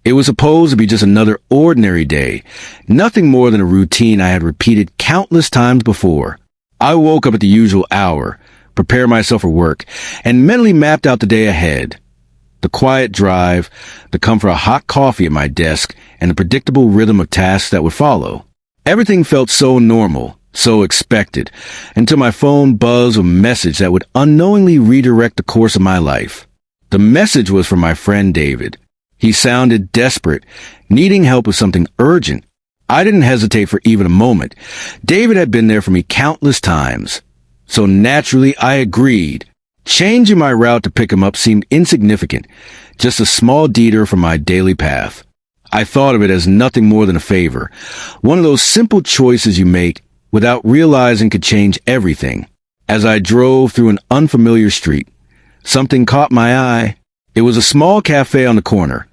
It was supposed to be just another ordinary day, nothing more than a routine I had repeated countless times before. I woke up at the usual hour, prepared myself for work, and mentally mapped out the day ahead. The quiet drive, the comfort of hot coffee at my desk, and the predictable rhythm of tasks that would follow. Everything felt so normal, so expected, until my phone buzzed with a message that would unknowingly redirect the course of my life. The message was from my friend David. He sounded desperate, needing help with something urgent. I didn't hesitate for even a moment. David had been there for me countless times. So naturally, I agreed. Changing my route to pick him up seemed insignificant, just a small detour from my daily path. I thought of it as nothing more than a favor, one of those simple choices you make without realizing could change everything. As I drove through an unfamiliar street, something caught my eye. It was a small cafe on the corner.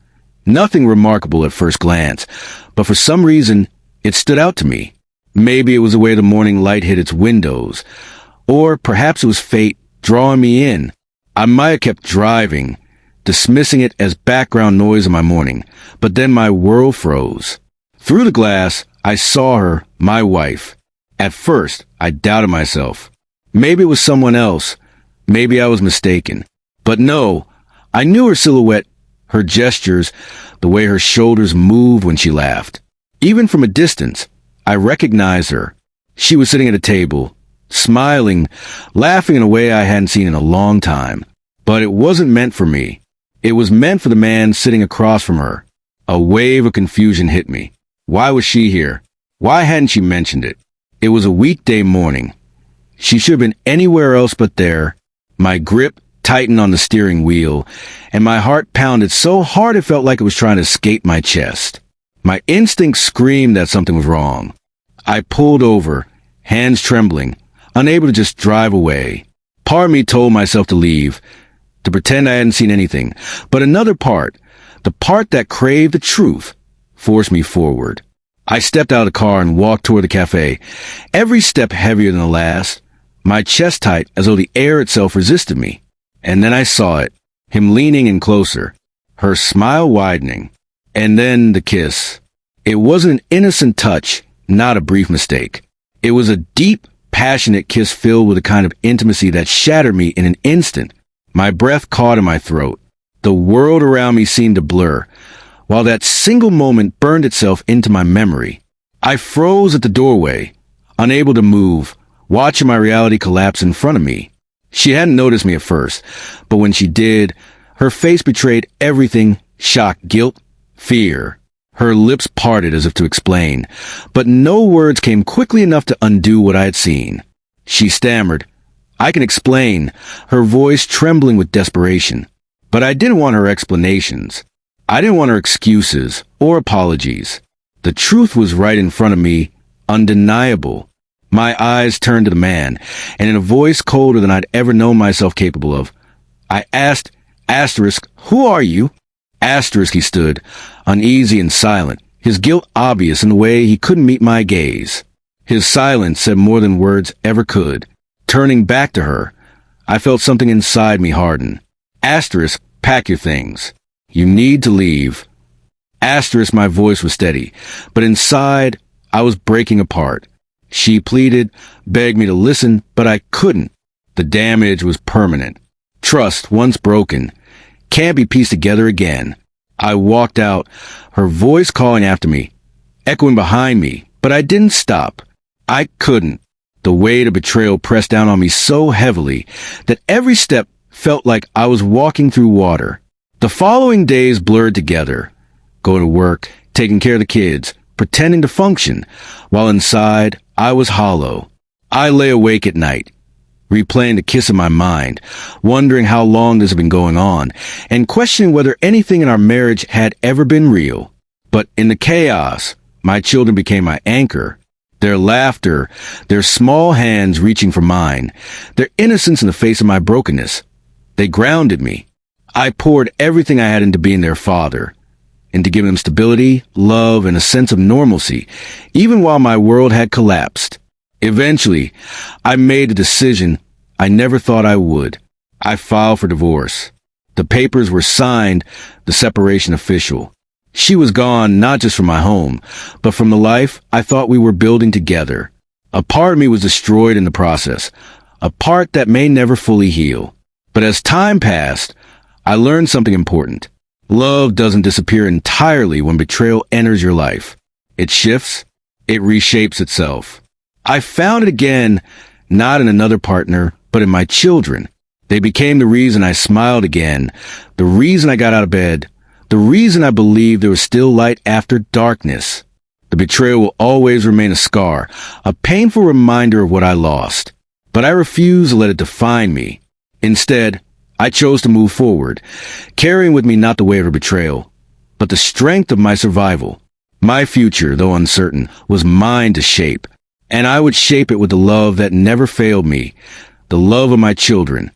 Nothing remarkable at first glance, but for some reason, it stood out to me. Maybe it was the way the morning light hit its windows, or perhaps it was fate drawing me in. I might have kept driving, dismissing it as background noise in my morning, but then my world froze. Through the glass, I saw her, my wife. At first, I doubted myself. Maybe it was someone else. Maybe I was mistaken. But no, I knew her silhouette, her gestures, the way her shoulders moved when she laughed. Even from a distance, I recognized her. She was sitting at a table, smiling, laughing in a way I hadn't seen in a long time. But it wasn't meant for me. It was meant for the man sitting across from her. A wave of confusion hit me. Why was she here? Why hadn't she mentioned it? It was a weekday morning. She should have been anywhere else but there. My grip tightened on the steering wheel, and my heart pounded so hard it felt like it was trying to escape my chest. My instinct screamed that something was wrong. I pulled over, hands trembling, unable to just drive away. Part of me told myself to leave, to pretend I hadn't seen anything, but another part, the part that craved the truth, forced me forward. I stepped out of the car and walked toward the cafe, every step heavier than the last, my chest tight as though the air itself resisted me. And then I saw it, him leaning in closer, her smile widening, and then the kiss. It wasn't an innocent touch, not a brief mistake. It was a deep, passionate kiss filled with a kind of intimacy that shattered me in an instant. My breath caught in my throat. The world around me seemed to blur, while that single moment burned itself into my memory. I froze at the doorway, unable to move, watching my reality collapse in front of me. She hadn't noticed me at first, but when she did, her face betrayed everything: shock, guilt, fear. Her lips parted as if to explain, but no words came quickly enough to undo what I had seen. She stammered, "I can explain," her voice trembling with desperation. But I didn't want her explanations. I didn't want her excuses or apologies. The truth was right in front of me, undeniable. My eyes turned to the man, and in a voice colder than I'd ever known myself capable of, I asked, "Who are you?" He stood, uneasy and silent, his guilt obvious in the way he couldn't meet my gaze. His silence said more than words ever could. Turning back to her, I felt something inside me harden. "Pack your things. You need to leave." My voice was steady, but inside, I was breaking apart. She pleaded, begged me to listen, but I couldn't. The damage was permanent. Trust, once broken, can't be pieced together again. I walked out, her voice calling after me, echoing behind me, but I didn't stop. I couldn't. The weight of betrayal pressed down on me so heavily that every step felt like I was walking through water. The following days blurred together. Going to work, taking care of the kids, pretending to function, while inside, I was hollow. I lay awake at night, replaying the kiss in my mind, wondering how long this had been going on, and questioning whether anything in our marriage had ever been real. But in the chaos, my children became my anchor. Their laughter, their small hands reaching for mine, their innocence in the face of my brokenness. They grounded me. I poured everything I had into being their father, into giving them stability, love, and a sense of normalcy, even while my world had collapsed. Eventually, I made a decision I never thought I would. I filed for divorce. The papers were signed, the separation official. She was gone not just from my home, but from the life I thought we were building together. A part of me was destroyed in the process, a part that may never fully heal. But as time passed, I learned something important. Love doesn't disappear entirely when betrayal enters your life. It shifts, it reshapes itself. I found it again, not in another partner, but in my children. They became the reason I smiled again, the reason I got out of bed, the reason I believed there was still light after darkness. The betrayal will always remain a scar, a painful reminder of what I lost. But I refuse to let it define me. Instead, I chose to move forward, carrying with me not the weight of betrayal, but the strength of my survival. My future, though uncertain, was mine to shape, and I would shape it with the love that never failed me, the love of my children,